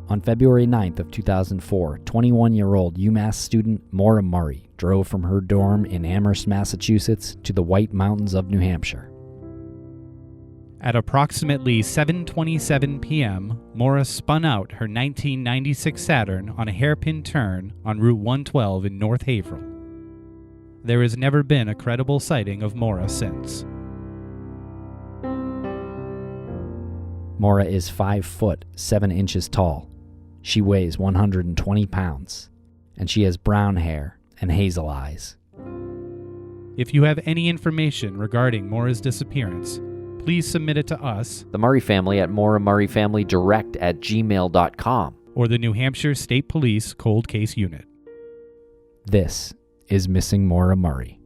On February 9th of 2004, 21-year-old UMass student Maura Murray drove from her dorm in Amherst, Massachusetts to the White Mountains of New Hampshire. At approximately 7:27 p.m., Maura spun out her 1996 Saturn on a hairpin turn on Route 112 in North Haverhill. There has never been a credible sighting of Maura since. Maura is 5 foot 7 inches tall. She weighs 120 pounds, and she has brown hair and hazel eyes. If you have any information regarding Maura's disappearance, please submit it to us, The Murray family at MauraMurrayFamilyDirect@gmail.com. or the New Hampshire State Police Cold Case Unit. This is Missing Maura Murray.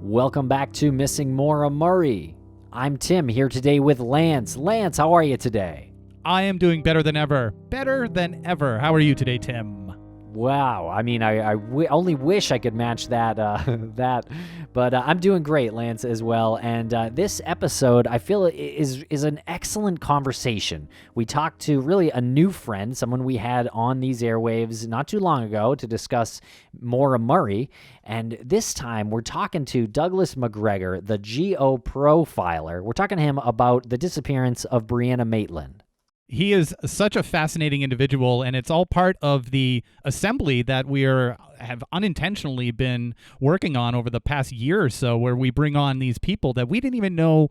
Welcome back to Missing Maura Murray. I'm Tim, here today with Lance. Lance, how are you today? I am doing better than ever. Better than ever. How are you today, Tim? Wow, I mean, I only wish I could match that, but I'm doing great, Lance, as well. And this episode, I feel, is an excellent conversation. We talked to really a new friend, someone we had on these airwaves not too long ago to discuss Maura Murray. And this time, we're talking to Douglas Macgregor, the Geo Profiler. We're talking to him about the disappearance of Brianna Maitland. He is such a fascinating individual, and it's all part of the assembly that we have unintentionally been working on over the past year or so, where we bring on these people that we didn't even know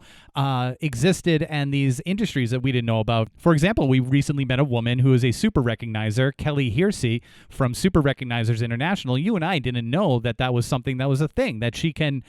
existed, and these industries that we didn't know about. For example, we recently met a woman who is a super recognizer, Kelly Hearsey from Super Recognizers International. You and I didn't know that that was something that was a thing, that she can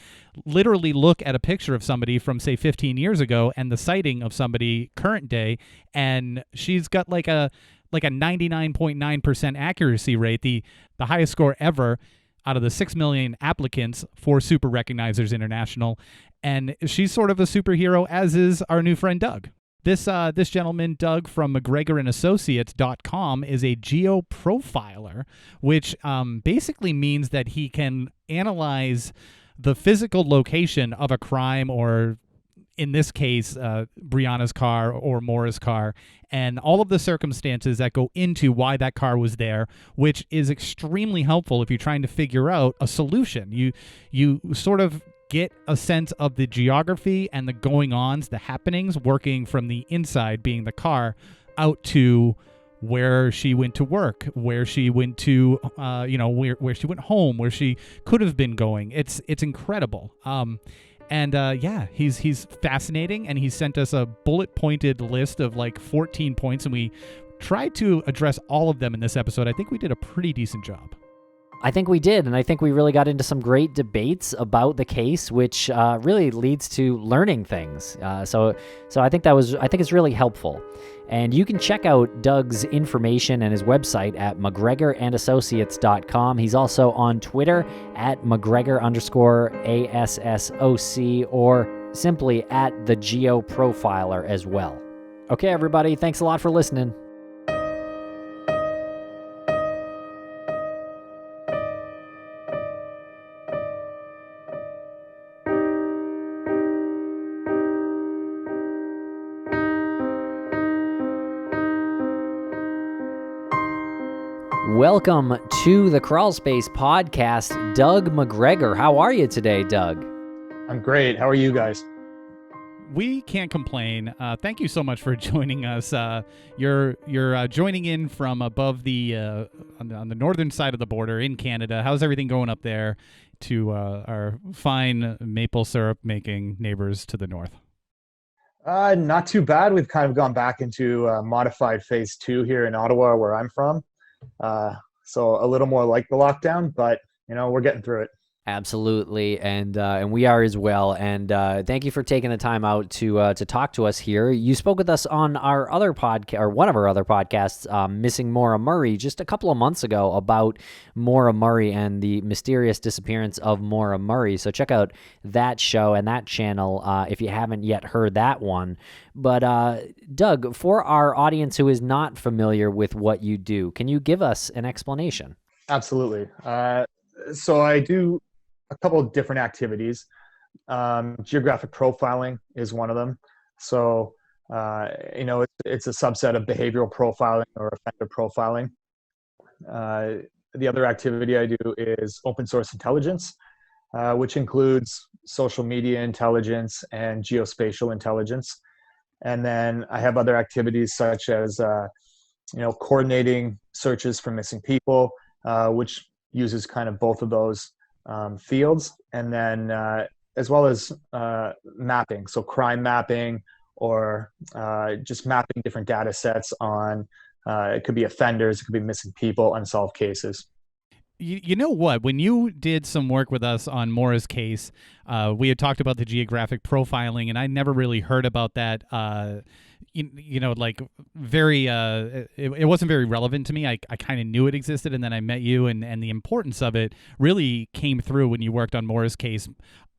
literally look at a picture of somebody from, say, 15 years ago and the sighting of somebody current day, and she's got like a 99.9% accuracy rate, the highest score ever out of the 6 million applicants for Super Recognizers International. And she's sort of a superhero, as is our new friend Doug. This gentleman, Doug from MacGregorAssociates.com, is a Geo Profiler, which basically means that he can analyze the physical location of a crime, or in this case, Brianna's car or Maura's car, and all of the circumstances that go into why that car was there, which is extremely helpful if you're trying to figure out a solution. You sort of get a sense of the geography and the going-ons, the happenings, working from the inside, being the car, out to where she went to work, where she went to, where she went home, where she could have been going. It's incredible. He's fascinating, and he sent us a bullet-pointed list of like 14 points, and we tried to address all of them in this episode. I think we did a pretty decent job. I think we did, and I think we really got into some great debates about the case, which really leads to learning things. So I think it's really helpful. And you can check out Doug's information and his website at MacGregorAssociates.com. He's also on Twitter at MacGregor_ASSOC, or simply at the Geo Profiler as well. Okay, everybody, thanks a lot for listening. Welcome to the Crawlspace podcast, Doug Macgregor. How are you today, Doug? I'm great. How are you guys? We can't complain. Thank you so much for joining us. You're joining in from above the on the northern side of the border in Canada. How's everything going up there to our fine maple syrup making neighbors to the north? Not too bad. We've kind of gone back into modified phase 2 here in Ottawa, where I'm from. So a little more like the lockdown, but we're getting through it. Absolutely, and we are as well. And thank you for taking the time out to talk to us here. You spoke with us on our other podcast, or one of our other podcasts, Missing Maura Murray, just a couple of months ago about Maura Murray and the mysterious disappearance of Maura Murray. So check out that show and that channel if you haven't yet heard that one. But Doug, for our audience who is not familiar with what you do, can you give us an explanation? Absolutely. So I do a couple of different activities. Geographic profiling is one of them. So, it's a subset of behavioral profiling or offender profiling. The other activity I do is open source intelligence, which includes social media intelligence and geospatial intelligence. And then I have other activities such as, coordinating searches for missing people, which uses kind of both of those fields, and then as well as mapping, so crime mapping or just mapping different data sets on it could be offenders, it could be missing people, unsolved cases. You know what? When you did some work with us on Maura's case, we had talked about the geographic profiling, and I never really heard about that. Very, it wasn't very relevant to me. I kind of knew it existed, and then I met you, and the importance of it really came through when you worked on Maura's case.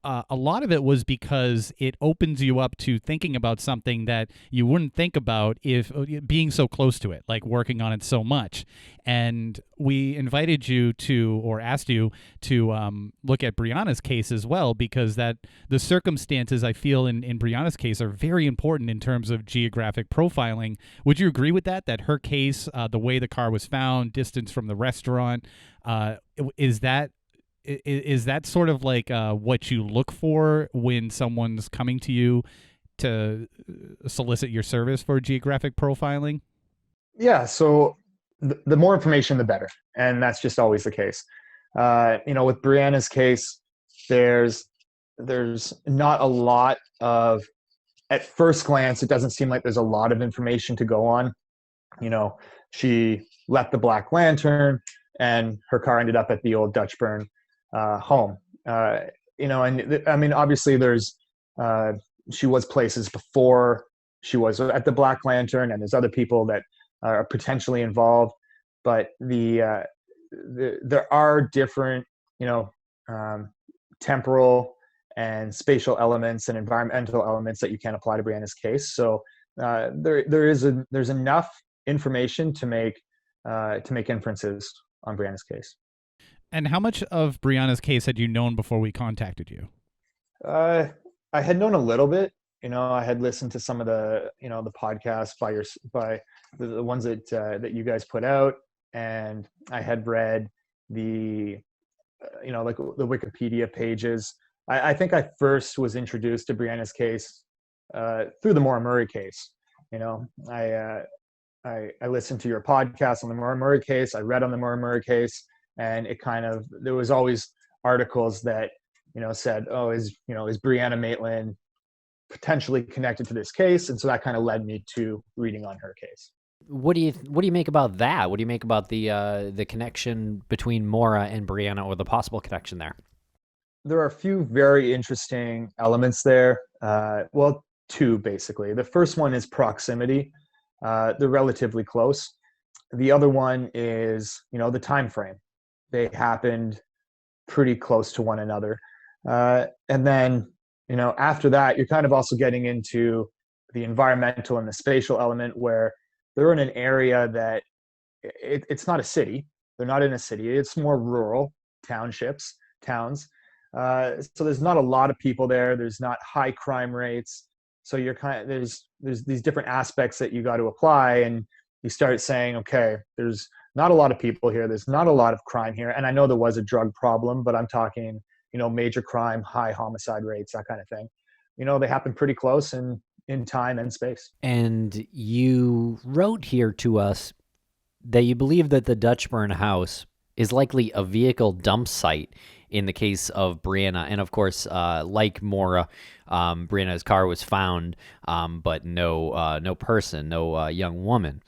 A lot of it was because it opens you up to thinking about something that you wouldn't think about if being so close to it, like working on it so much. And we invited you to, or asked you to look at Brianna's case as well, because that the circumstances I feel in Brianna's case are very important in terms of geographic profiling. Would you agree with that? That her case, the way the car was found, distance from the restaurant, is that sort of like what you look for when someone's coming to you to solicit your service for geographic profiling? Yeah, so the more information, the better. And that's just always the case. With Brianna's case, there's not a lot of, at first glance, it doesn't seem like there's a lot of information to go on. She left the Black Lantern and her car ended up at the old Dutch Burn home. Obviously she was places before she was at the Black Lantern, and there's other people that are potentially involved, but there are different, temporal and spatial elements and environmental elements that you can apply to Brianna's case. So there's enough information to make inferences on Brianna's case. And how much of Brianna's case had you known before we contacted you? I had known a little bit. I had listened to some of the podcasts by the ones that you guys put out, and I had read the like the Wikipedia pages. I think I first was introduced to Brianna's case through the Maura Murray case. I listened to your podcast on the Maura Murray case. I read on the Maura Murray case. And there was always articles that, said, oh, is Brianna Maitland potentially connected to this case? And so that kind of led me to reading on her case. What do you make about that? What do you make about the connection between Maura and Brianna, or the possible connection there? There are a few very interesting elements there. Two basically. The first one is proximity. They're relatively close. The other one is, the time frame. They happened pretty close to one another. And then, after that, you're kind of also getting into the environmental and the spatial element, where they're in an area that it's not a city. They're not in a city. It's more rural towns. So there's not a lot of people there. There's not high crime rates. So there's these different aspects that you got to apply, and you start saying, okay, there's not a lot of people here. There's not a lot of crime here. And I know there was a drug problem, but I'm talking, major crime, high homicide rates, that kind of thing. They happen pretty close in time and space. And you wrote here to us that you believe that the Dutchburn house is likely a vehicle dump site in the case of Brianna. And of course, like Maura, Brianna's car was found, but no person, no young woman.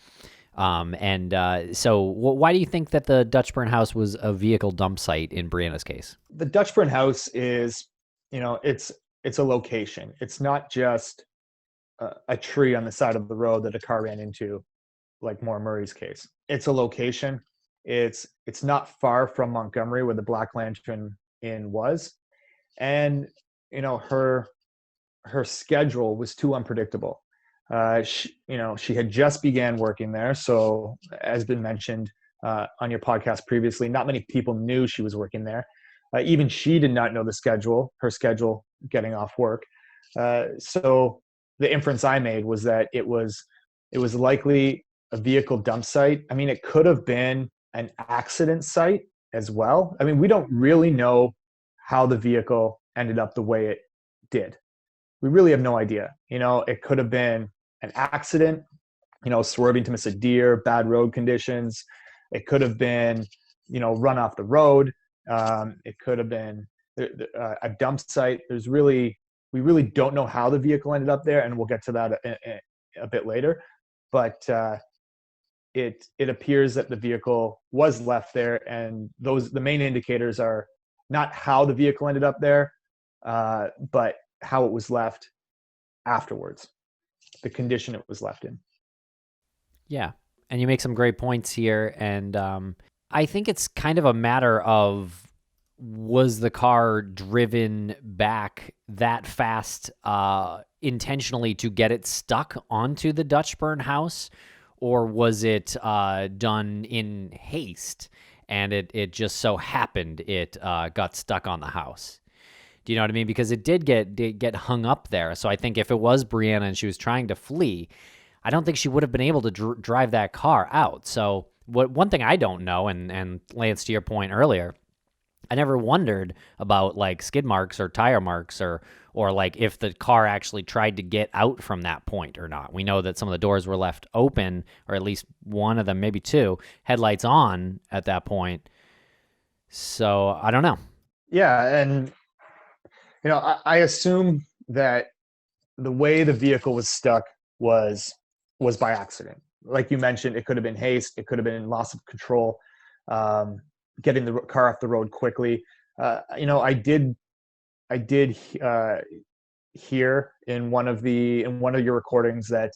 Why do you think that the Dutchburn house was a vehicle dump site in Brianna's case? The Dutchburn house is, it's a location. It's not just a tree on the side of the road that a car ran into, like Maura Murray's case. It's a location. It's not far from Montgomery, where the Black Lantern Inn was, and her schedule was too unpredictable. She had just began working there, so as been mentioned on your podcast previously, not many people knew she was working there. Even she did not know her schedule getting off work. So the inference I made was that it was likely a vehicle dump site. I mean, it could have been an accident site as well. I mean, we don't really know how the vehicle ended up the way it did. We really have no idea. It could have been an accident, swerving to miss a deer, bad road conditions. It could have been, run off the road. It could have been a dump site. We really don't know how the vehicle ended up there, and we'll get to that a bit later. But it appears that the vehicle was left there, and the main indicators are not how the vehicle ended up there, but how it was left afterwards, the condition it was left in. Yeah, and you make some great points here, and I think it's kind of a matter of, was the car driven back that fast intentionally to get it stuck onto the Dutchburn house, or was it done in haste and it just so happened it got stuck on the house? Do you know what I mean? Because it did get hung up there. So I think if it was Brianna and she was trying to flee, I don't think she would have been able to drive that car out. So one thing I don't know, and Lance, to your point earlier, I never wondered about like skid marks or tire marks or like if the car actually tried to get out from that point or not. We know that some of the doors were left open, or at least one of them, maybe two, headlights on at that point. So I don't know. Yeah, and I assume that the way the vehicle was stuck was by accident. Like you mentioned, it could have been haste, it could have been loss of control, getting the car off the road quickly. I did hear in one of your recordings that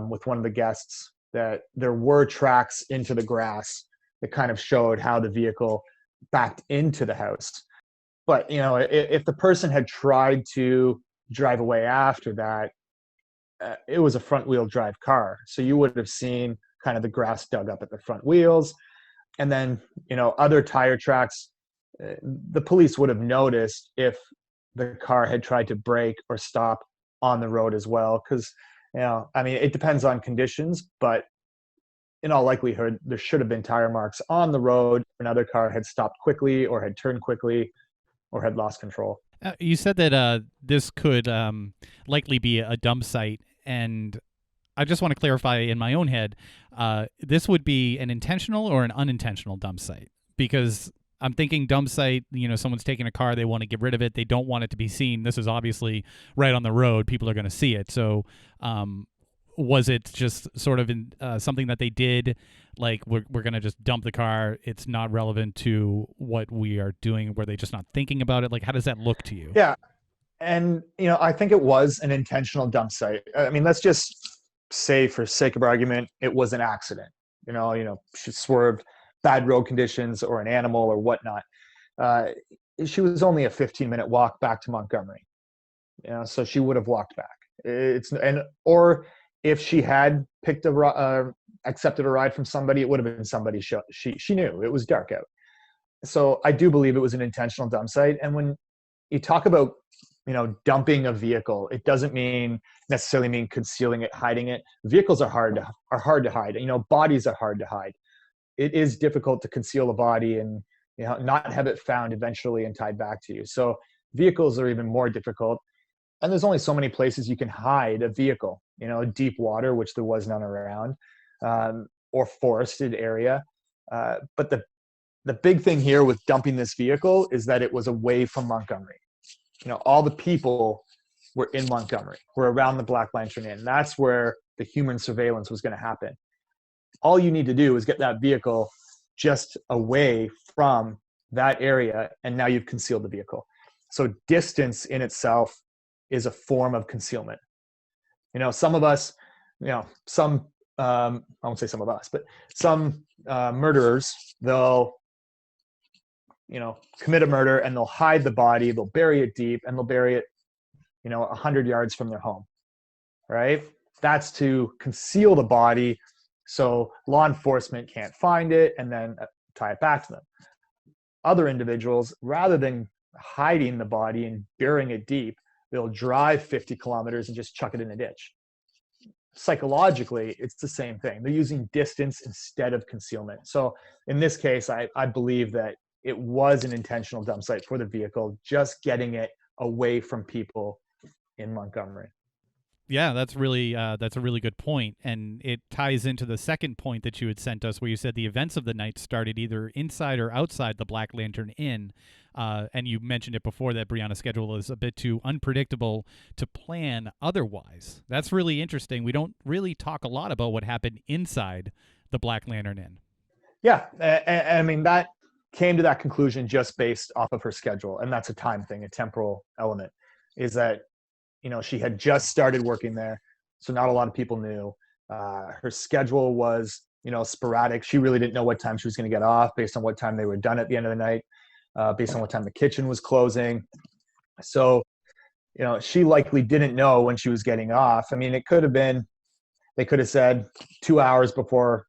with one of the guests that there were tracks into the grass that kind of showed how the vehicle backed into the house. But if the person had tried to drive away after that, it was a front wheel drive car, so you would have seen kind of the grass dug up at the front wheels, and then other tire tracks. The police would have noticed if the car had tried to brake or stop on the road as well, because I mean, it depends on conditions, but in all likelihood there should have been tire marks on the road. Another car had stopped quickly or had turned quickly or had lost control. You said that this could likely be a dump site, and I just want to clarify in my own head, this would be an intentional or an unintentional dump site, because I'm thinking dump site, someone's taking a car, they want to get rid of it, they don't want it to be seen. This is obviously right on the road, people are going to see it. So was it just sort of something that they did, like we're going to just dump the car, it's not relevant to what we are doing, were they just not thinking about it? Like, how does that look to you? Yeah, and I think it was an intentional dump site. I mean, let's just say, for sake of argument, it was an accident. She swerved, bad road conditions, or an animal or whatnot. She was only a 15-minute walk back to Montgomery, so she would have walked back. Or if she had accepted a ride from somebody, it would have been somebody she knew. It was dark out. So I do believe it was an intentional dump site. And when you talk about, dumping a vehicle, it doesn't necessarily mean concealing it, hiding it. Vehicles are hard to hide. Bodies are hard to hide. It is difficult to conceal a body and not have it found eventually and tied back to you. So vehicles are even more difficult. And there's only so many places you can hide a vehicle, deep water, which there was none around, or forested area. But the big thing here with dumping this vehicle is that it was away from Montgomery. All the people were in Montgomery, were around the Black Lantern Inn. That's where the human surveillance was going to happen. all you need to do is get that vehicle just away from that area, and now you've concealed the vehicle. So distance in itself is a form of concealment. Some of us, I won't say some of us, but some murderers, they'll commit a murder and they'll hide the body, they'll bury it deep, and they'll bury it 100 yards from their home, right? That's to conceal the body so law enforcement can't find it and then tie it back to them. Other individuals, rather than hiding the body and burying it deep, they'll drive 50 kilometers and just chuck it in a ditch. Psychologically, it's the same thing. They're using distance instead of concealment. So in this case, I believe that it was an intentional dump site for the vehicle, just getting it away from people in Montgomery. Yeah, that's a really good point, and it ties into the second point that you had sent us, where you said the events of the night started either inside or outside the Black Lantern Inn, and you mentioned it before that Brianna's schedule is a bit too unpredictable to plan otherwise. That's really interesting. We don't really talk a lot about what happened inside the Black Lantern Inn. Yeah, I mean, that came to that conclusion just based off of her schedule, and that's a time thing, a temporal element, is that she had just started working there, so not a lot of people knew. Her schedule was, sporadic. She really didn't know what time she was going to get off based on what time they were done at the end of the night, based on what time the kitchen was closing. So, she likely didn't know when she was getting off. I mean, it could have been, they could have said 2 hours before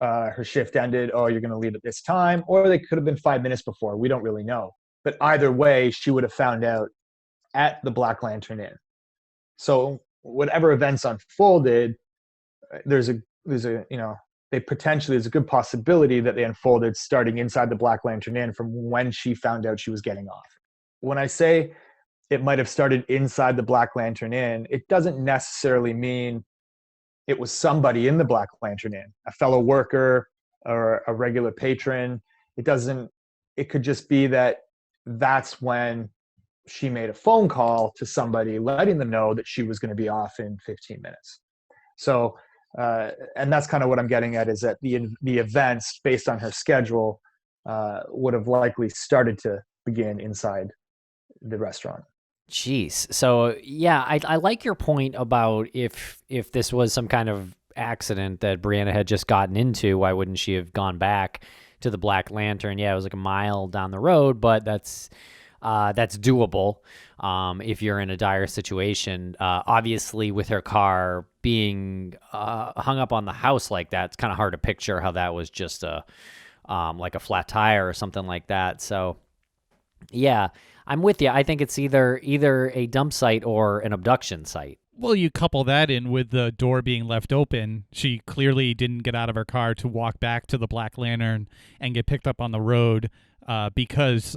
her shift ended, oh, you're going to leave at this time, or they could have been 5 minutes before. We don't really know. But either way, she would have found out at the Black Lantern Inn. So whatever events unfolded, there's a there's a good possibility that they unfolded starting inside the Black Lantern Inn from when she found out she was getting off. When I say it might have started inside the Black Lantern Inn, it doesn't necessarily mean it was somebody in the Black Lantern Inn, a fellow worker or a regular patron. It could just be that that's when she made a phone call to somebody letting them know that she was going to be off in 15 minutes. So, and that's kind of what I'm getting at, is that the events based on her schedule would have likely started to begin inside the restaurant. Jeez. So yeah, I like your point about if this was some kind of accident that Brianna had just gotten into, why wouldn't she have gone back to the Black Lantern? Yeah, it was like a mile down the road, but that's doable if you're in a dire situation. Obviously, with her car being hung up on the house like that, it's kind of hard to picture how that was just like a flat tire or something like that. So yeah, I'm with you. I think it's either a dump site or an abduction site. Well, you couple that in with the door being left open. She clearly didn't get out of her car to walk back to the Black Lantern and get picked up on the road because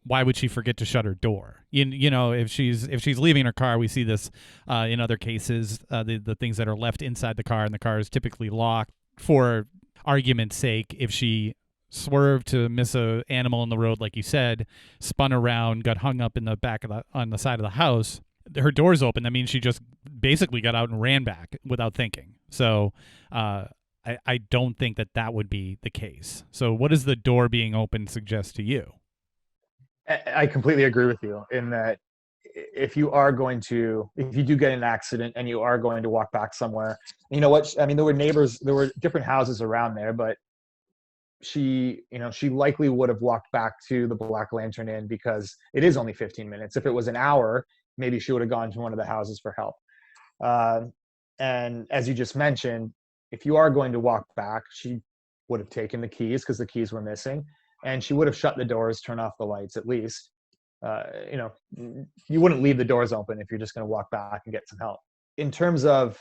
why would she forget to shut her door? If she's leaving her car, we see this in other cases, the things that are left inside the car, and the car is typically locked. For argument's sake, if she swerved to miss a animal in the road, like you said, spun around, got hung up in the back of on the side of the house, her door's open. That means she just basically got out and ran back without thinking. So I don't think that would be the case. So what does the door being open suggest to you? I completely agree with you in that if you do get in an accident and you are going to walk back somewhere, you know what? I mean, there were different houses around there, but she likely would have walked back to the Black Lantern Inn because it is only 15 minutes. If it was an hour, maybe she would have gone to one of the houses for help. And as you just mentioned, if you are going to walk back, she would have taken the keys because the keys were missing. And she would have shut the doors, turned off the lights at least. You wouldn't leave the doors open if you're just going to walk back and get some help. In terms of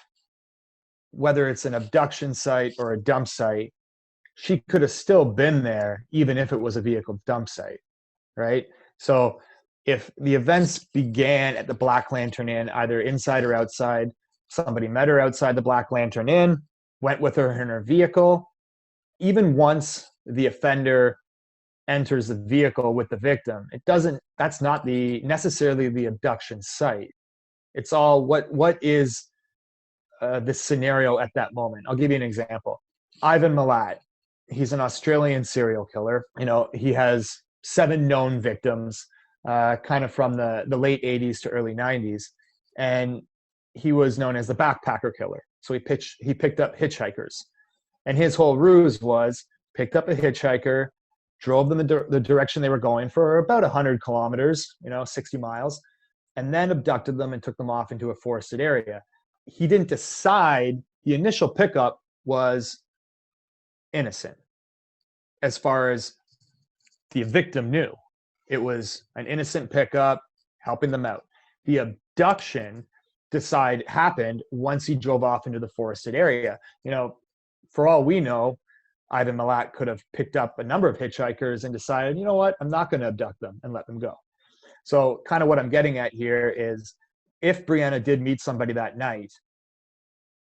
whether it's an abduction site or a dump site, she could have still been there even if it was a vehicle dump site, right? So if the events began at the Black Lantern Inn, either inside or outside, somebody met her outside the Black Lantern Inn, went with her in her vehicle, even once the offender enters the vehicle with the victim, that's not necessarily the abduction site. It's all what is the scenario at that moment. I'll give you an example. Ivan Milat, he's an Australian serial killer. He has 7 known victims, kind of from the late 80s to early 90s. And he was known as the backpacker killer. So he picked up hitchhikers. And his whole ruse was picked up a hitchhiker, drove them the direction they were going for about 100 kilometers, 60 miles, and then abducted them and took them off into a forested area. He didn't decide. The initial pickup was innocent as far as the victim knew. It was an innocent pickup, helping them out. The abduction happened once he drove off into the forested area. For all we know, Ivan Milat could have picked up a number of hitchhikers and decided, you know what, I'm not going to abduct them and let them go. So kind of what I'm getting at here is, if Brianna did meet somebody that night,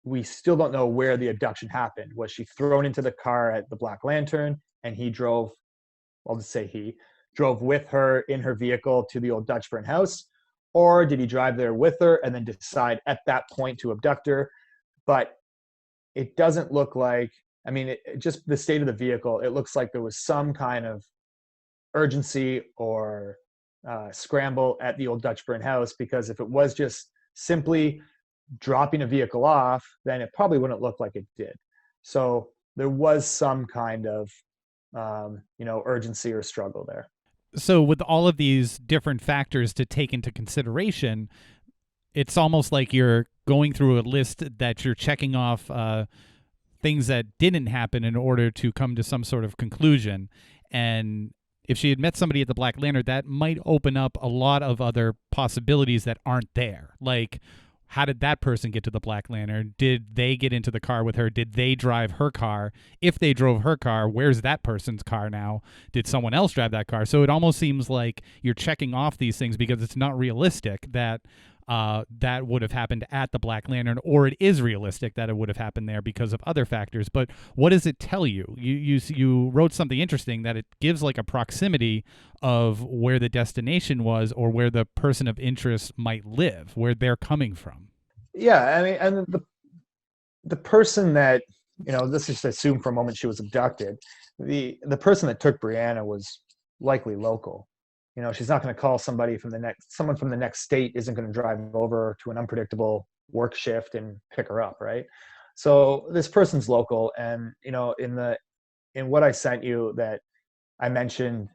we still don't know where the abduction happened. Was she thrown into the car at the Black Lantern and he drove, I'll just say he drove with her in her vehicle to the old Dutchburn house? Or did he drive there with her and then decide at that point to abduct her? But it doesn't look like, just the state of the vehicle, it looks like there was some kind of urgency or scramble at the old Dutchburn house, because if it was just simply dropping a vehicle off, then it probably wouldn't look like it did. So there was some kind of, urgency or struggle there. So with all of these different factors to take into consideration, it's almost like you're going through a list that you're checking off things that didn't happen in order to come to some sort of conclusion. And if she had met somebody at the Black Lantern, that might open up a lot of other possibilities that aren't there. Like, how did that person get to the Black Lantern? Did they get into the car with her? Did they drive her car? If they drove her car, where's that person's car now? Did someone else drive that car? So it almost seems like you're checking off these things because it's not realistic that that would have happened at the Black Lantern, or it is realistic that it would have happened there because of other factors. But what does it tell you? You wrote something interesting, that it gives like a proximity of where the destination was or where the person of interest might live, where they're coming from. Yeah, and the person that, let's just assume for a moment she was abducted. The person that took Brianna was likely local. She's not going to call someone from the next state isn't going to drive over to an unpredictable work shift and pick her up, right? So this person's local, and in what I sent you that I mentioned,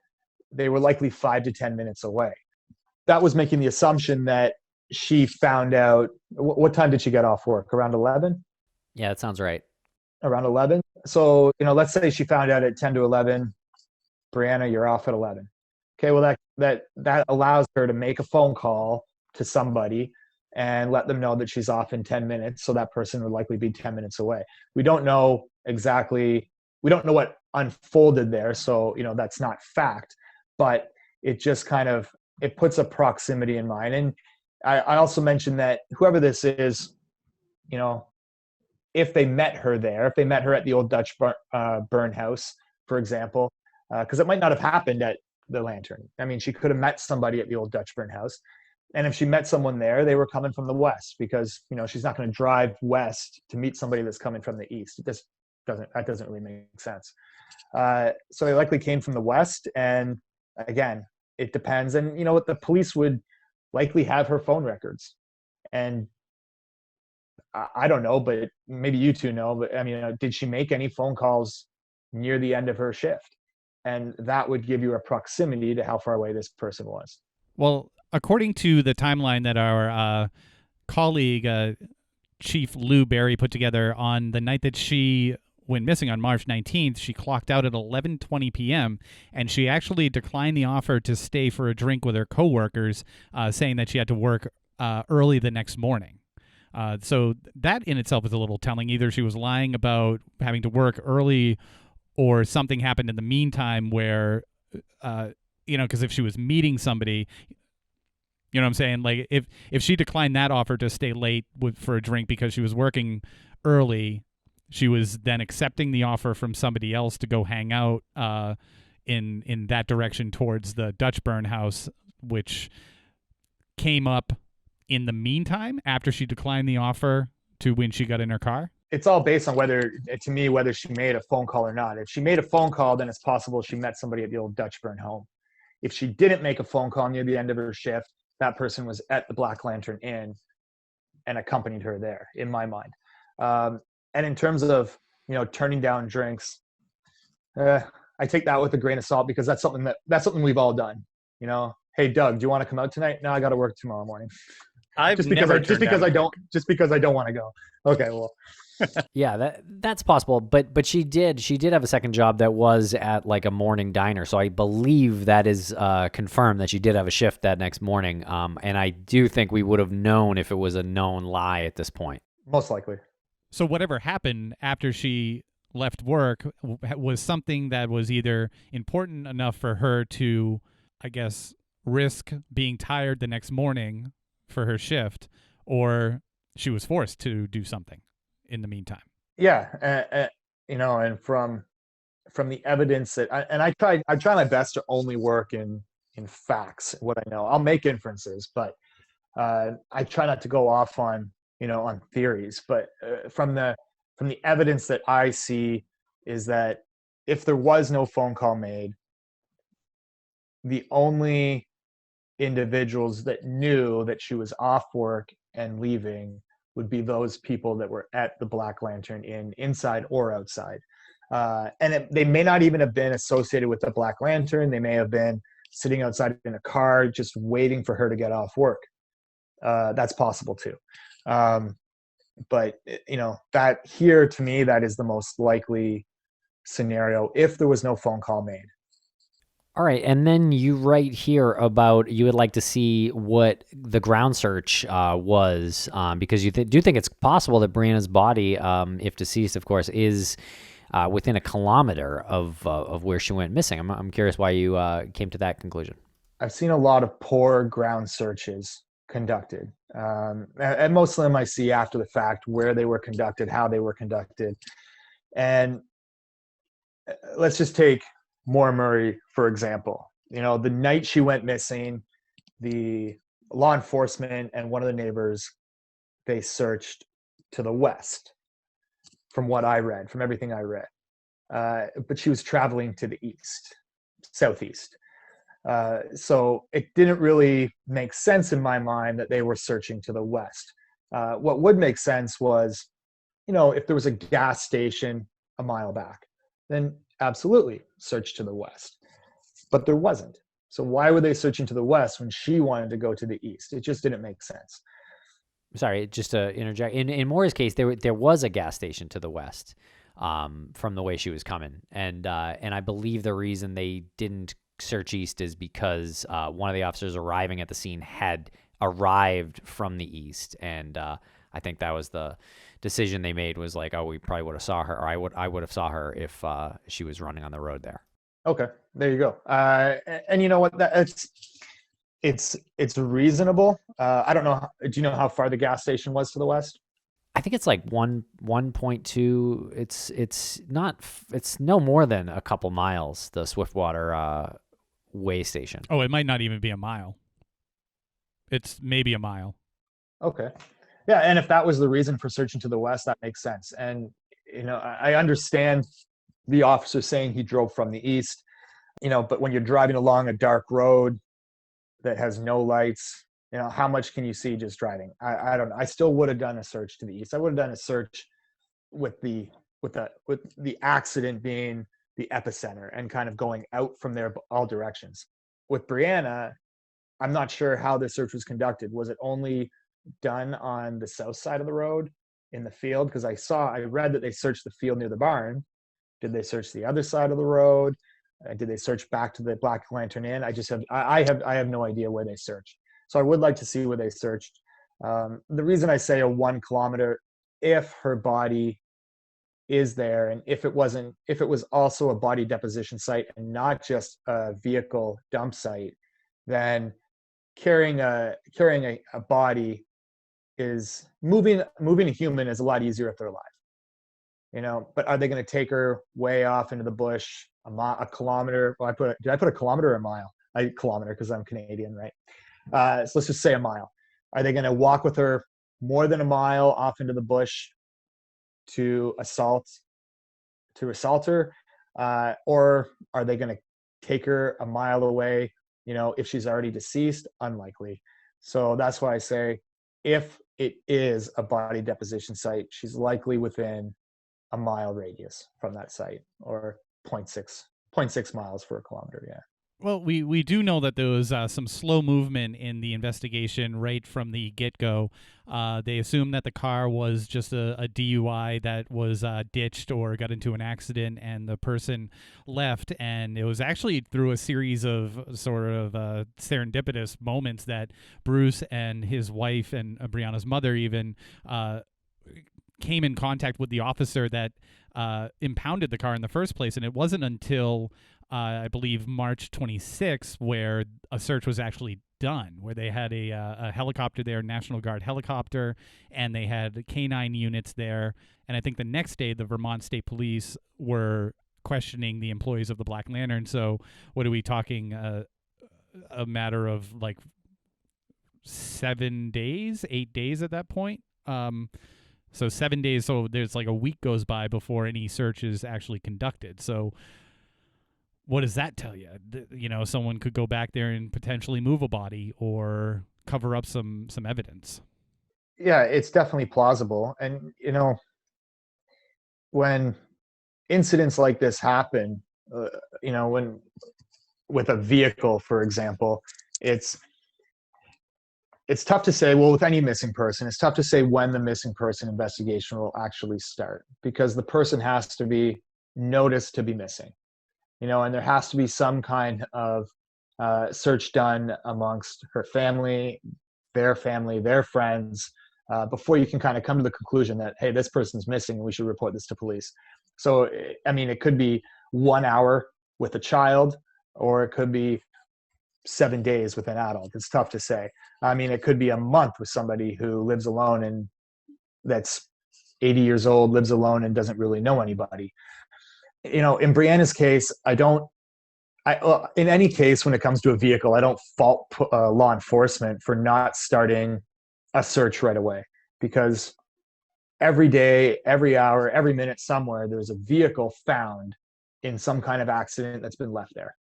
they were likely 5 to 10 minutes away. That was making the assumption that she found out. What time did she get off work? Around 11? Yeah, that sounds right. Around 11. So let's say she found out at 10 to 11. Brianna, you're off at 11. Okay, well, that allows her to make a phone call to somebody and let them know that she's off in 10 minutes. So that person would likely be 10 minutes away. We don't know what unfolded there. So, that's not fact, but it just it puts a proximity in mind. And I also mentioned that whoever this is, if they met her there, if they met her at the old Dutch burn house, for example, because it might not have happened at the Lantern. She could have met somebody at the old Dutchburn house. And if she met someone there, they were coming from the west, because, she's not going to drive west to meet somebody that's coming from the east. That doesn't really make sense. So they likely came from the west. And again, it depends. And what the police would likely have her phone records. And I don't know, but maybe you two know, but did she make any phone calls near the end of her shift? And that would give you a proximity to how far away this person was. Well, according to the timeline that our colleague, Chief Lou Berry, put together, on the night that she went missing on March 19th, she clocked out at 11:20 p.m., and she actually declined the offer to stay for a drink with her coworkers, saying that she had to work early the next morning. So that in itself is a little telling. Either she was lying about having to work early, or something happened in the meantime where, because if she was meeting somebody, you know what I'm saying? Like, if she declined that offer to stay late for a drink because she was working early, she was then accepting the offer from somebody else to go hang out in that direction towards the Dutchburn house, which came up in the meantime after she declined the offer to when she got in her car. it's all based on whether she made a phone call or not. If she made a phone call, then it's possible she met somebody at the old Dutch Burn home. If she didn't make a phone call near the end of her shift, that person was at the Black Lantern Inn and accompanied her there, in my mind. And in terms of, turning down drinks, I take that with a grain of salt, because that's something we've all done. Hey Doug, do you want to come out tonight? No, I got to work tomorrow morning. Just because I don't want to go. Okay, well. Yeah, that's possible, but she did have a second job that was at like a morning diner, so I believe that is confirmed that she did have a shift that next morning. And I do think we would have known if it was a known lie at this point. Most likely. So whatever happened after she left work was something that was either important enough for her to, I guess, risk being tired the next morning for her shift, or she was forced to do something in the meantime. Yeah, and from the evidence that I try my best to only work in facts, what I know. I'll make inferences, but I try not to go off on on theories. But from the evidence that I see is that if there was no phone call made, the only individuals that knew that she was off work and leaving would be those people that were at the Black Lantern Inn, inside or outside. And they may not even have been associated with the Black Lantern. They may have been sitting outside in a car just waiting for her to get off work. That's possible too. But that here, to me, that is the most likely scenario if there was no phone call made. All right, and then you write here about you would like to see what the ground search was, because you do think it's possible that Brianna's body, if deceased, of course, is within a kilometer of where she went missing. I'm curious why you came to that conclusion. I've seen a lot of poor ground searches conducted, and most of them I see after the fact, where they were conducted, how they were conducted. And let's just take Montgomery, for example. The night she went missing, the law enforcement and one of the neighbors, they searched to the west, from what I read, from everything I read. But she was traveling to the southeast. So it didn't really make sense in my mind that they were searching to the west. What would make sense was, if there was a gas station a mile back, then absolutely search to the west. But there wasn't. So why were they searching to the west when she wanted to go to the east? It just didn't make sense. Sorry, just to interject. In Maura's case, there was a gas station to the west from the way she was coming. And I believe the reason they didn't search east is because one of the officers arriving at the scene had arrived from the east. And I think that was the decision they made, was like, oh, we probably would have saw her, or I would have saw her if she was running on the road there. Okay, there you go. And you know what? It's reasonable. I don't know. Do you know how far the gas station was to the west? I think it's like 1.2. It's no more than a couple miles. The Swiftwater way station. Oh, it might not even be a mile. It's maybe a mile. Okay. Yeah, and if that was the reason for searching to the west, that makes sense. And I understand the officer saying he drove from the east, but when you're driving along a dark road that has no lights, how much can you see just driving? I don't know. I still would have done a search to the east. I would have done a search with the accident being the epicenter and kind of going out from there all directions. With Brianna, I'm not sure how the search was conducted. Was it only done on the south side of the road in the field? Because I read that they searched the field near the barn. Did they search the other side of the road? Did they search back to the Black Lantern Inn? I have no idea where they searched. So I would like to see where they searched. The reason I say a 1 kilometer, if her body is there, and if it was also a body deposition site and not just a vehicle dump site, then carrying a body is moving a human is a lot easier if they're alive. But are they going to take her way off into the bush, a kilometer? Well, did I put a kilometer or a mile? Kilometer, because I'm Canadian, right? So let's just say a mile. Are they going to walk with her more than a mile off into the bush to assault her, or are they going to take her a mile away? If she's already deceased, unlikely. So that's why I say, if it is a body deposition site, she's likely within a mile radius from that site, or 0.6 miles for a kilometer. Yeah. Well, we do know that there was some slow movement in the investigation right from the get-go. They assumed that the car was just a DUI that was ditched or got into an accident, and the person left. And it was actually through a series of sort of serendipitous moments that Bruce and his wife and Brianna's mother even came in contact with the officer that impounded the car in the first place. And it wasn't until I believe March 26th, where a search was actually done, where they had a helicopter there, National Guard helicopter, and they had canine units there. And I think the next day, the Vermont State Police were questioning the employees of the Black Lantern. So what are we talking, a matter of like 7 days, 8 days at that point? So 7 days, so there's like a week goes by before any search is actually conducted. So what does that tell you? Someone could go back there and potentially move a body or cover up some evidence. Yeah, it's definitely plausible. And, when incidents like this happen, when with a vehicle, for example, it's tough to say, well, with any missing person, it's tough to say when the missing person investigation will actually start, because the person has to be noticed to be missing. And there has to be some kind of search done amongst her family, their friends, before you can kind of come to the conclusion that, hey, this person's missing and we should report this to police. So, I mean, it could be 1 hour with a child, or it could be 7 days with an adult. It's tough to say. I mean, it could be a month with somebody who lives alone and that's 80 years old, lives alone and doesn't really know anybody. In Brianna's case, in any case, when it comes to a vehicle, I don't fault law enforcement for not starting a search right away, because every day, every hour, every minute somewhere, there's a vehicle found in some kind of accident that's been left there.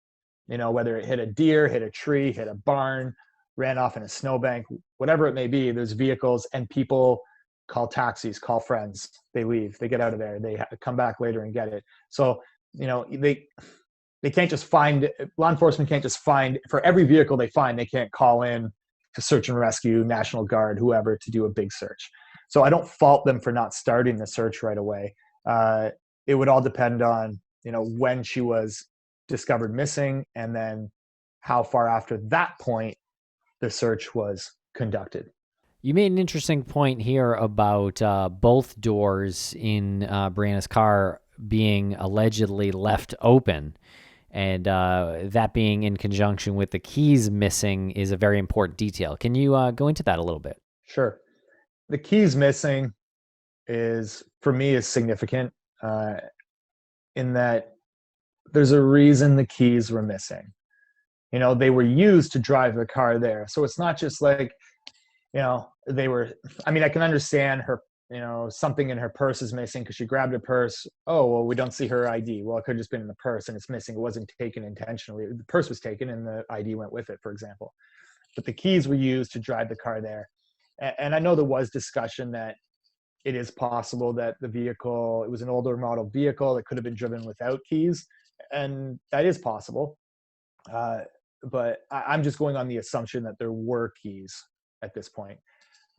Whether it hit a deer, hit a tree, hit a barn, ran off in a snowbank, whatever it may be, there's vehicles, and people call taxis, call friends, they leave, they get out of there, they come back later and get it. So, they can't just find, law enforcement can't just find, for every vehicle they find, they can't call in to search and rescue, National Guard, whoever, to do a big search. So I don't fault them for not starting the search right away. It would all depend on, when she was discovered missing, and then how far after that point the search was conducted. You made an interesting point here about both doors in Brianna's car being allegedly left open, and that being in conjunction with the keys missing is a very important detail. Can you go into that a little bit? Sure. The keys missing for me, is significant in that there's a reason the keys were missing. They were used to drive the car there. So it's not just like, they were, I mean, I can understand her, something in her purse is missing because she grabbed a purse. Oh, well, we don't see her ID. Well, it could have just been in the purse and it's missing. It wasn't taken intentionally. The purse was taken and the ID went with it, for example. But the keys were used to drive the car there. And I know there was discussion that it is possible that the vehicle, it was an older model vehicle that could have been driven without keys. And that is possible. But I'm just going on the assumption that there were keys at this point.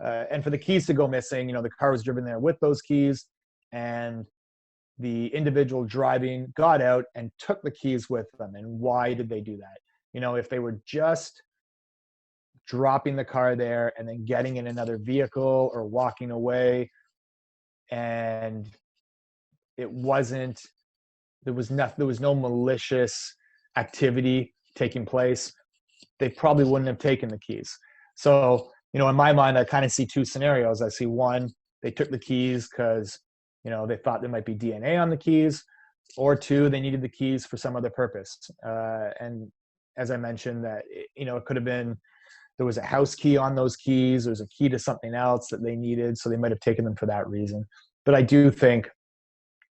And for the keys to go missing, the car was driven there with those keys, and the individual driving got out and took the keys with them. And why did they do that? If they were just dropping the car there and then getting in another vehicle or walking away, and there was no malicious activity taking place, they probably wouldn't have taken the keys. So, in my mind, I kind of see two scenarios. I see one, they took the keys because, they thought there might be DNA on the keys, or two, they needed the keys for some other purpose. And as I mentioned, that, it could have been, there was a house key on those keys, there was a key to something else that they needed, so they might have taken them for that reason. But I do think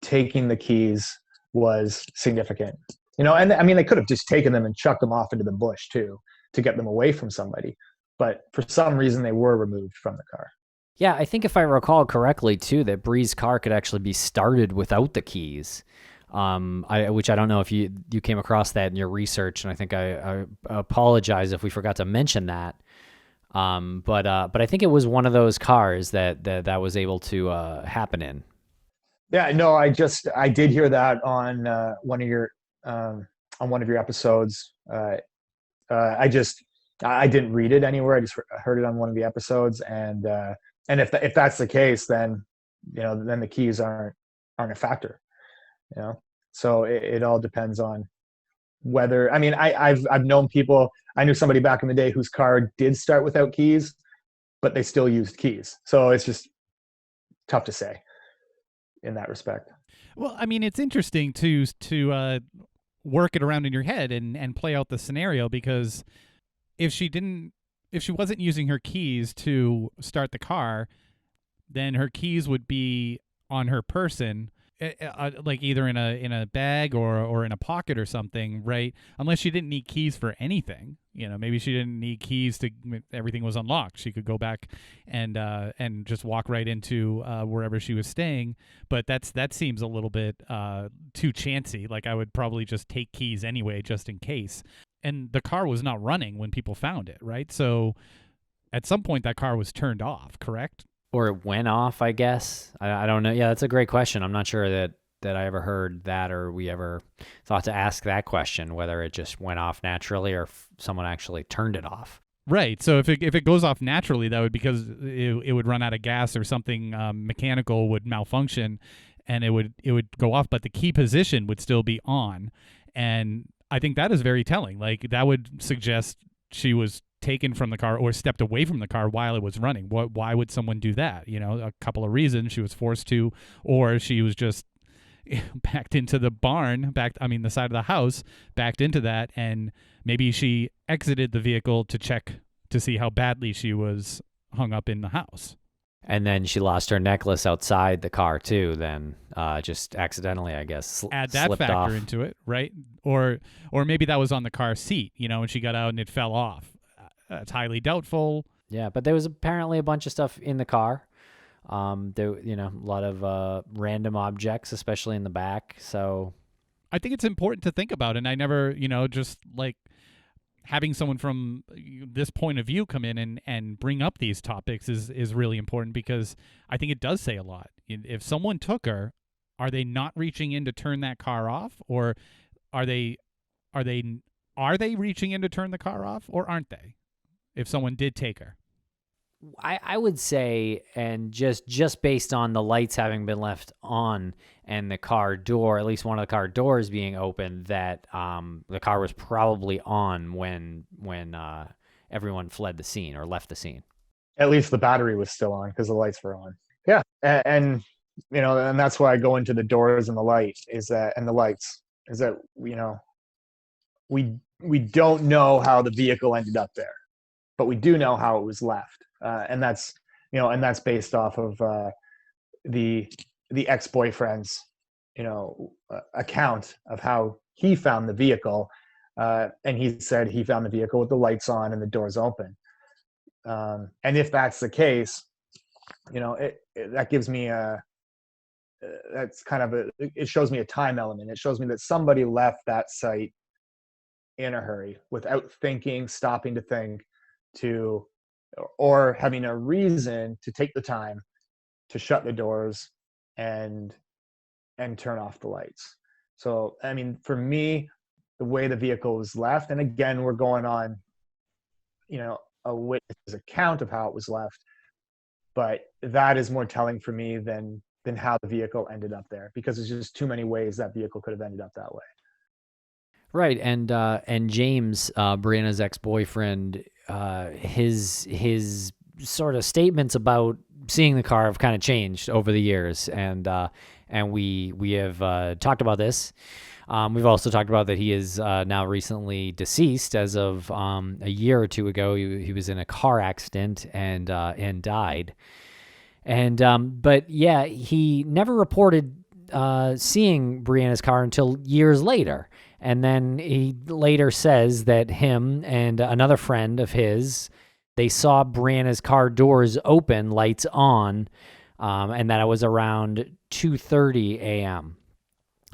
taking the keys was significant. And I mean, they could have just taken them and chucked them off into the bush too to get them away from somebody. But for some reason, they were removed from the car. Yeah, I think if I recall correctly too, that Bree's car could actually be started without the keys. Which I don't know if you came across that in your research, and I think I apologize if we forgot to mention that. But I think it was one of those cars that was able to happen in. Yeah, no, I did hear that on one of your episodes. I didn't read it anywhere. I just heard it on one of the episodes, and if that's the case, then then the keys aren't a factor. So it all depends on whether. I mean, I've known people. I knew somebody back in the day whose car did start without keys, but they still used keys. So it's just tough to say in that respect. Well, I mean, it's interesting to work it around in your head and play out the scenario, because if she wasn't using her keys to start the car, then her keys would be on her person, like either in a bag or in a pocket or something, right? Unless she didn't need keys for anything. Maybe she didn't need keys to everything was unlocked. She could go back and just walk right into wherever she was staying. But that seems a little bit too chancy. Like, I would probably just take keys anyway, just in case. And the car was not running when people found it, right? So at some point that car was turned off, correct? Or it went off, I guess. I don't know. Yeah, that's a great question. I'm not sure that I ever heard that, or we ever thought to ask that question, whether it just went off naturally or if someone actually turned it off. Right. So if it goes off naturally, that would because it would run out of gas or something mechanical would malfunction, and it would go off, but the key position would still be on. And I think that is very telling. Like, that would suggest she was taken from the car or stepped away from the car while it was running. Why would someone do that? A couple of reasons. She was forced to, or she was just backed into the barn, the side of the house, backed into that, and maybe she exited the vehicle to check to see how badly she was hung up in the house. And then she lost her necklace outside the car too, then just accidentally, I guess, add that slipped factor off into it, right? Or maybe that was on the car seat, and she got out and it fell off. It's highly doubtful. Yeah, but there was apparently a bunch of stuff in the car. There, a lot of random objects, especially in the back. So I think it's important to think about, and I never, just like having someone from this point of view come in and bring up these topics is really important, because I think it does say a lot. If someone took her, are they not reaching in to turn that car off, or are they reaching in to turn the car off, or aren't they? If someone did take her, I would say, and just based on the lights having been left on and the car door, at least one of the car doors being open, that the car was probably on when everyone fled the scene or left the scene. At least the battery was still on because the lights were on. Yeah, and that's why I go into the doors and the lights is that we don't know how the vehicle ended up there, but we do know how it was left, and that's based off of the ex-boyfriend's account of how he found the vehicle, and he said he found the vehicle with the lights on and the doors open. And if that's the case, that gives me it shows me a time element. It shows me that somebody left that site in a hurry without thinking, stopping to think, or having a reason to take the time to shut the doors and turn off the lights. So, I mean, for me, the way the vehicle was left, and again, we're going on, a witness's account of how it was left, but that is more telling for me than how the vehicle ended up there, because there's just too many ways that vehicle could have ended up that way. Right, and James, Brianna's ex-boyfriend, his sort of statements about seeing the car have kind of changed over the years, and we have talked about this. We've also talked about that he is now recently deceased. As of a year or two ago, he was in a car accident and died. And but yeah, he never reported seeing Brianna's car until years later. And then he later says that him and another friend of his, they saw Brianna's car doors open, lights on, and that it was around 2:30 a.m.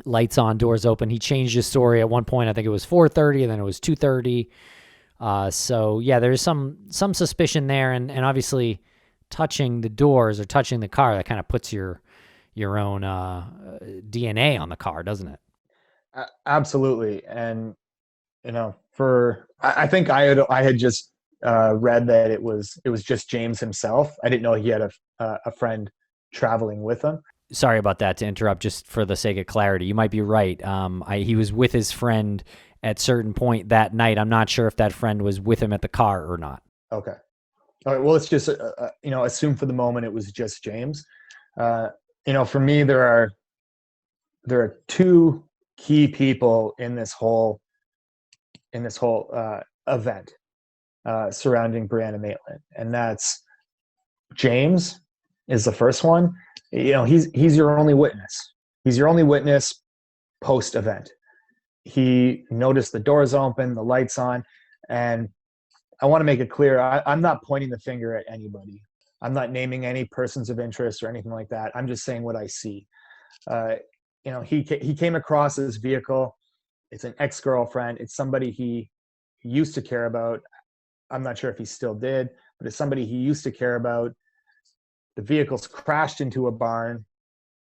Lights on, doors open. He changed his story at one point. I think it was 4:30, and then it was 2:30. So yeah, there's some suspicion there, and obviously touching the doors or touching the car, that kind of puts your own DNA on the car, doesn't it? Absolutely. And I think I had just read that it was just James himself. I didn't know he had a friend traveling with him. Sorry about that, to interrupt, just for the sake of clarity. You might be right. He was with his friend at certain point that night. I'm not sure if that friend was with him at the car or not. Okay. All right. Well, let's just assume for the moment it was just James. For me, there are two key people in this whole event surrounding Brianna Maitland, and that's James is the first one. He's your only witness. He's your only witness post event. He noticed the doors open, the lights on, and I want to make it clear, I'm not pointing the finger at anybody. I'm not naming any persons of interest or anything like that. I'm just saying what I see. He came across his vehicle. It's an ex-girlfriend. It's somebody he used to care about. I'm not sure if he still did, but it's somebody he used to care about. The vehicle's crashed into a barn.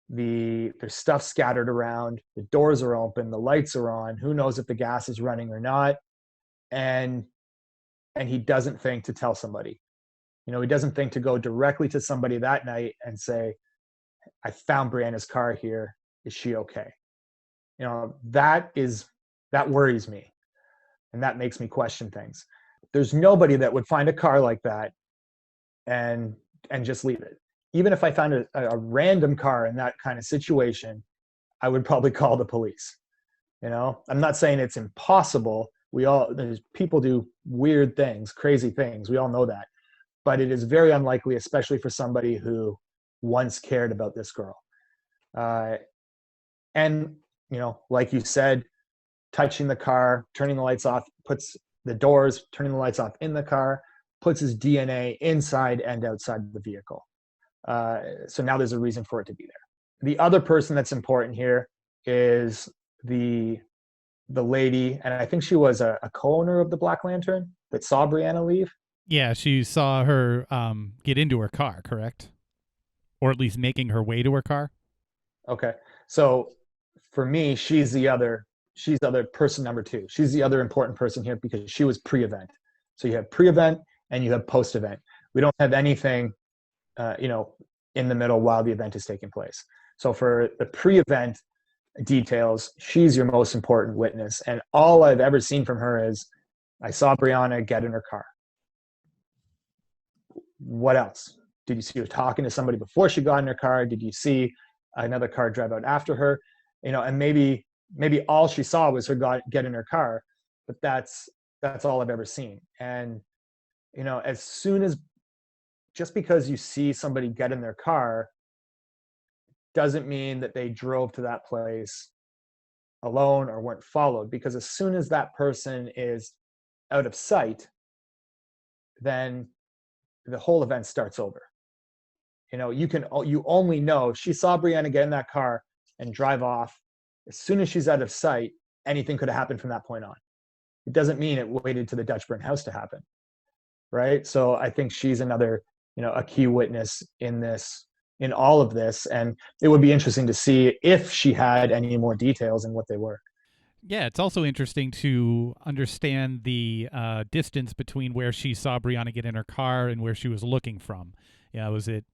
There's stuff scattered around. The doors are open. The lights are on. Who knows if the gas is running or not? And he doesn't think to tell somebody. He doesn't think to go directly to somebody that night and say, I found Brianna's car here. Is she okay? That worries me. And that makes me question things. There's nobody that would find a car like that and just leave it. Even if I found a random car in that kind of situation, I would probably call the police. I'm not saying it's impossible. People do weird things, crazy things. We all know that. But it is very unlikely, especially for somebody who once cared about this girl. And, like you said, touching the car, turning the lights off, turning the lights off in the car, puts his DNA inside and outside the vehicle. So now there's a reason for it to be there. The other person that's important here is the lady, and I think she was a co-owner of the Black Lantern that saw Brianna leave. Yeah, she saw her get into her car, correct? Or at least making her way to her car. Okay. So for me, she's the other person number two. She's the other important person here because she was pre-event. So you have pre-event and you have post-event. We don't have anything, in the middle while the event is taking place. So for the pre-event details, she's your most important witness. And all I've ever seen from her is, I saw Brianna get in her car. What else? Did you see her talking to somebody before she got in her car? Did you see another car drive out after her? And maybe all she saw was her get in her car, but that's all I've ever seen. And, as soon as, just because you see somebody get in their car doesn't mean that they drove to that place alone or weren't followed, because as soon as that person is out of sight, then the whole event starts over. You only know she saw Brianna get in that car and drive off. As soon as she's out of sight, anything could have happened from that point on. It doesn't mean it waited to the Dutchburn house to happen, right? So I think she's another, a key witness in all of this, and it would be interesting to see if she had any more details and what they were. Yeah, it's also interesting to understand the distance between where she saw Brianna get in her car and where she was looking from. Yeah, was it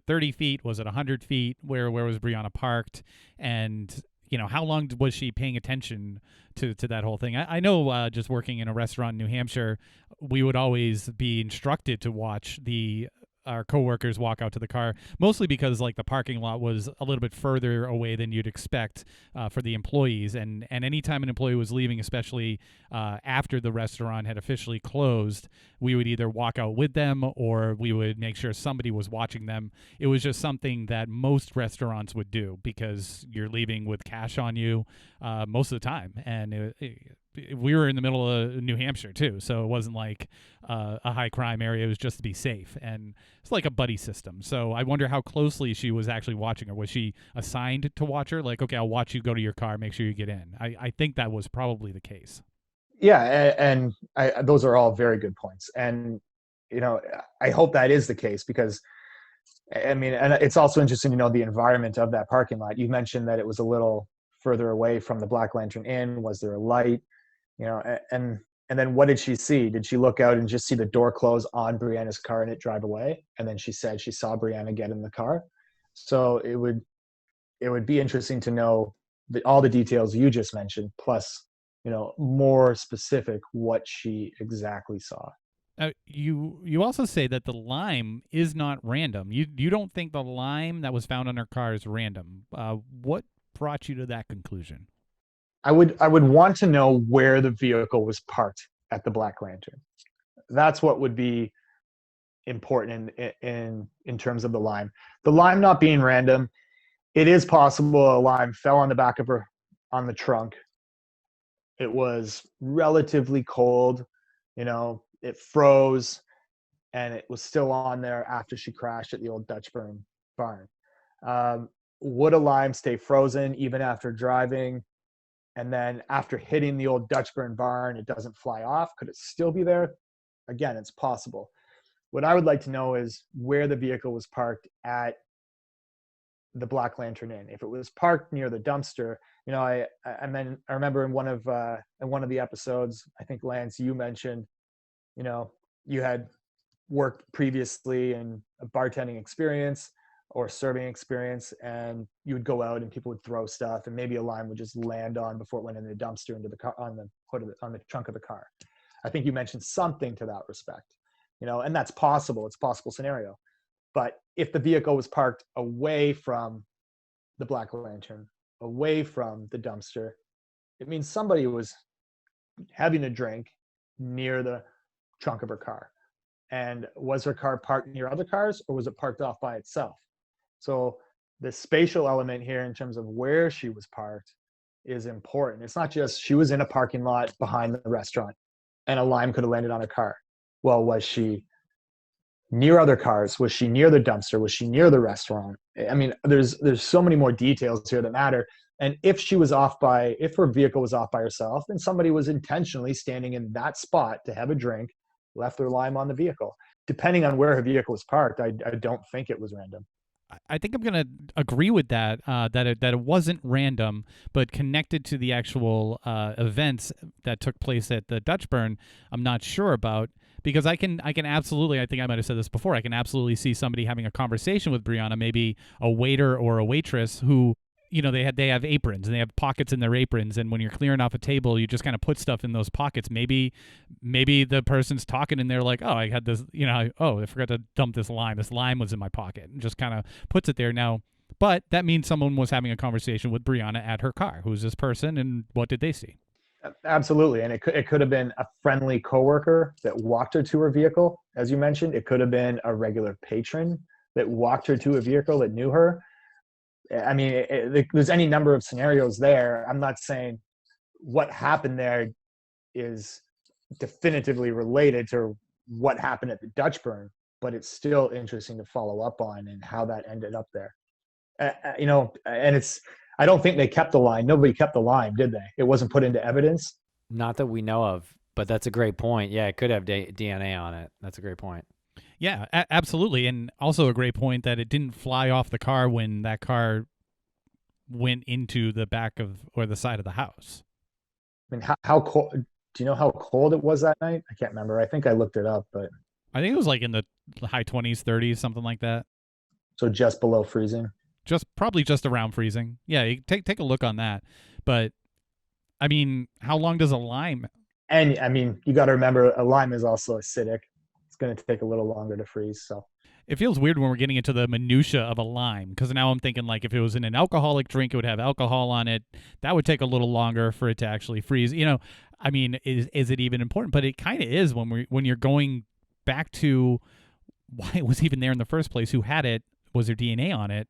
30 feet? Was it 100 feet? Where was Brianna parked? And how long was she paying attention to that whole thing? I know just working in a restaurant in New Hampshire, we would always be instructed to watch the our coworkers walk out to the car, mostly because like the parking lot was a little bit further away than you'd expect for the employees, and anytime an employee was leaving, especially after the restaurant had officially closed, we would either walk out with them or we would make sure somebody was watching them. It was just something that most restaurants would do because you're leaving with cash on you most of the time, and we were in the middle of New Hampshire too, so it wasn't like a high crime area. It was just to be safe, and it's like a buddy system. So I wonder how closely she was actually watching her. Was she assigned to watch her? Like, okay, I'll watch you go to your car, make sure you get in. I think that was probably the case. Yeah, and those are all very good points. And I hope that is the case, because I mean, and it's also interesting to know the environment of that parking lot. You mentioned that it was a little further away from the Black Lantern Inn. Was there a light? And then what did she see? Did she look out and just see the door close on Brianna's car and it drive away? And then she said she saw Brianna get in the car. So it would be interesting to know all the details you just mentioned, plus more specific what she exactly saw. You also say that the lime is not random. You don't think the lime that was found on her car is random. What brought you to that conclusion? I would want to know where the vehicle was parked at the Black Lantern. That's what would be important in terms of the lime. The lime not being random, it is possible a lime fell on the back of her on the trunk. It was relatively cold, it froze, and it was still on there after she crashed at the old Dutchburn barn. Would a lime stay frozen even after driving? And then after hitting the old Dutchburn barn, it doesn't fly off? Could it still be there? Again, it's possible. What I would like to know is where the vehicle was parked at the Black Lantern Inn. If it was parked near the dumpster, I remember in one of the episodes, I think Lance, you mentioned, you had worked previously in a bartending experience or serving experience, and you would go out and people would throw stuff, and maybe a lime would just land on before it went in the dumpster into the car, on the hood of on the trunk of the car. I think you mentioned something to that respect, and that's possible. It's a possible scenario. But if the vehicle was parked away from the Black Lantern, away from the dumpster, it means somebody was having a drink near the trunk of her car. And was her car parked near other cars, or was it parked off by itself? So the spatial element here in terms of where she was parked is important. It's not just she was in a parking lot behind the restaurant and a lime could have landed on her car. Well, was she near other cars? Was she near the dumpster? Was she near the restaurant? I mean, there's so many more details here that matter. And if her vehicle was off by herself, then somebody was intentionally standing in that spot to have a drink, left their lime on the vehicle. Depending on where her vehicle was parked, I don't think it was random. I think I'm going to agree with that, that it wasn't random, but connected to the actual events that took place at the Dutchburn, I'm not sure about, because I can absolutely, I think I might have said this before, I can absolutely see somebody having a conversation with Brianna, maybe a waiter or a waitress who, they have aprons and they have pockets in their aprons, and when you're clearing off a table, you just kind of put stuff in those pockets. Maybe the person's talking and they're like, oh, I had this, I forgot to dump this lime. This lime was in my pocket, and just kind of puts it there now. But that means someone was having a conversation with Brianna at her car. Who's this person, and what did they see? Absolutely, and it could have been a friendly coworker that walked her to her vehicle, as you mentioned. It could have been a regular patron that walked her to a vehicle that knew her. I mean, there's any number of scenarios there. I'm not saying what happened there is definitively related to what happened at the Dutchburn, but it's still interesting to follow up on and how that ended up there. And I don't think they kept the line. Nobody kept the line, did they? It wasn't put into evidence. Not that we know of, but that's a great point. Yeah, it could have DNA on it. That's a great point. Yeah, absolutely. And also a great point that it didn't fly off the car when that car went into the back of or the side of the house. I mean, how cold? Do you know how cold it was that night? I can't remember. I think I looked it up, but I think it was like in the high 20s, 30s, something like that. So just below freezing? Probably just around freezing. Yeah, you take a look on that. But, I mean, how long does a lime... And, I mean, you got to remember, a lime is also acidic. going to take a little longer to freeze. So it feels weird when we're getting into the minutia of a lime, because now I'm thinking like if it was in an alcoholic drink, it would have alcohol on it. That would take a little longer for it to actually freeze. I mean, is it even important? But it kind of is when you're going back to why it was even there in the first place. Who had it? Was there DNA on it?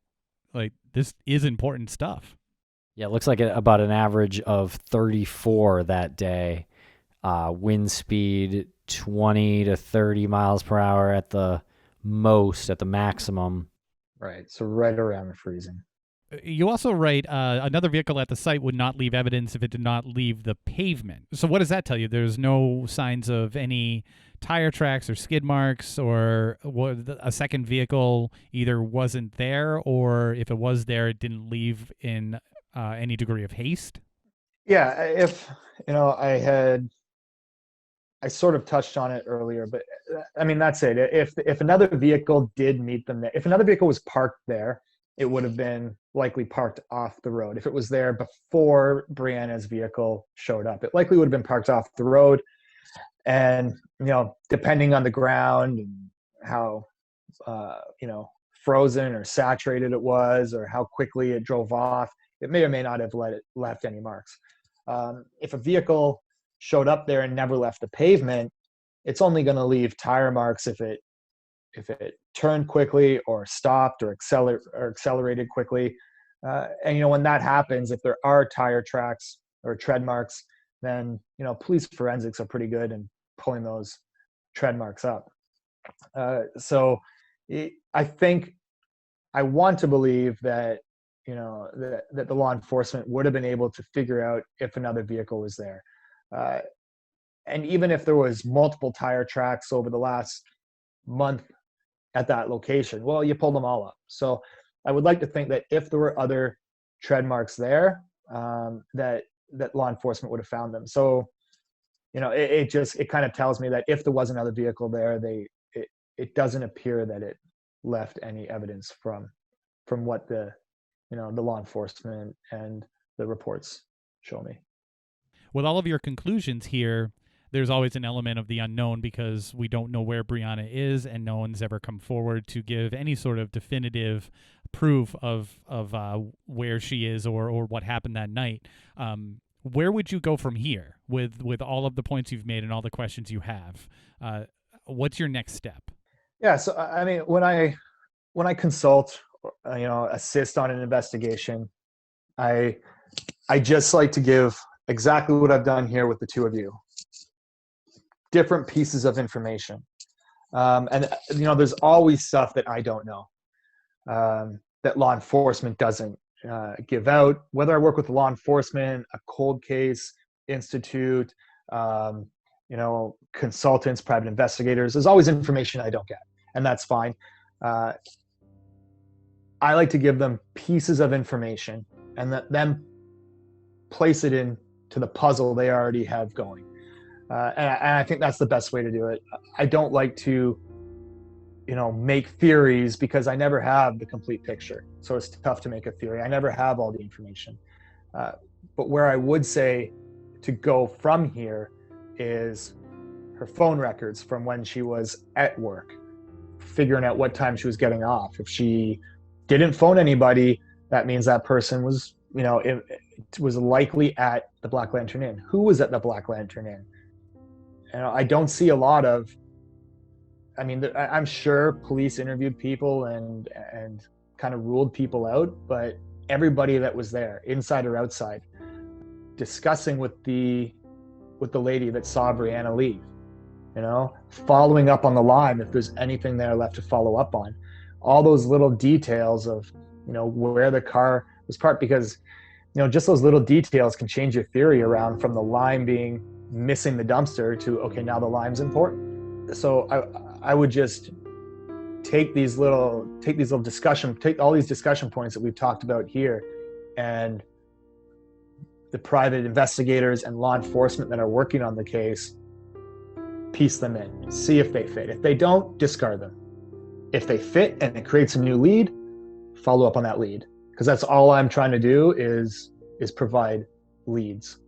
Like, this is important stuff. Yeah, it looks like about an average of 34 that day. Wind speed 20 to 30 miles per hour at the most, at the maximum. Right. So right around the freezing. You also write another vehicle at the site would not leave evidence if it did not leave the pavement. So what does that tell you? There's no signs of any tire tracks or skid marks, or a second vehicle either wasn't there, or if it was there, it didn't leave in any degree of haste? Yeah. If, I sort of touched on it earlier, but I mean, that's it. If another vehicle did meet them there, if another vehicle was parked there, it would have been likely parked off the road. If it was there before Brianna's vehicle showed up, it likely would have been parked off the road. And, depending on the ground and how, frozen or saturated it was, or how quickly it drove off, it may or may not have left any marks. If a vehicle showed up there and never left the pavement, it's only going to leave tire marks if it turned quickly or stopped or accelerated quickly. And when that happens, if there are tire tracks or tread marks, then police forensics are pretty good in pulling those tread marks up. So I think I want to believe that that the law enforcement would have been able to figure out if another vehicle was there. And even if there was multiple tire tracks over the last month at that location, well, you pulled them all up. So I would like to think that if there were other tread marks there, that law enforcement would have found them. So, it kind of tells me that if there was another vehicle there, it doesn't appear that it left any evidence from what the law enforcement and the reports show me. With all of your conclusions here, there's always an element of the unknown, because we don't know where Brianna is, and no one's ever come forward to give any sort of definitive proof of where she is or what happened that night. Where would you go from here with all of the points you've made and all the questions you have? What's your next step? Yeah. So, I mean, when I consult, assist on an investigation, I just like to give exactly what I've done here with the two of you. Different pieces of information. And there's always stuff that I don't know, that law enforcement doesn't give out. Whether I work with law enforcement, a cold case institute, consultants, private investigators, there's always information I don't get, and that's fine. I like to give them pieces of information and then place it into the puzzle they already have going. And I think that's the best way to do it. I don't like to, make theories, because I never have the complete picture. So it's tough to make a theory. I never have all the information. But where I would say to go from here is her phone records from when she was at work, figuring out what time she was getting off. If she didn't phone anybody, that means that person was, it was likely at the Black Lantern Inn. Who was at the Black Lantern Inn? I don't see a lot of, I'm sure police interviewed people and kind of ruled people out, but everybody that was there, inside or outside, discussing with the lady that saw Brianna leave, following up on the line if there's anything there left to follow up on, all those little details of, where the car was parked, because, just those little details can change your theory around from the lime being missing the dumpster to, okay, now the lime's important. So I would just take all these discussion points that we've talked about here, and the private investigators and law enforcement that are working on the case, piece them in, see if they fit. If they don't, discard them. If they fit and it creates a new lead, follow up on that lead, because that's all I'm trying to do is provide leads.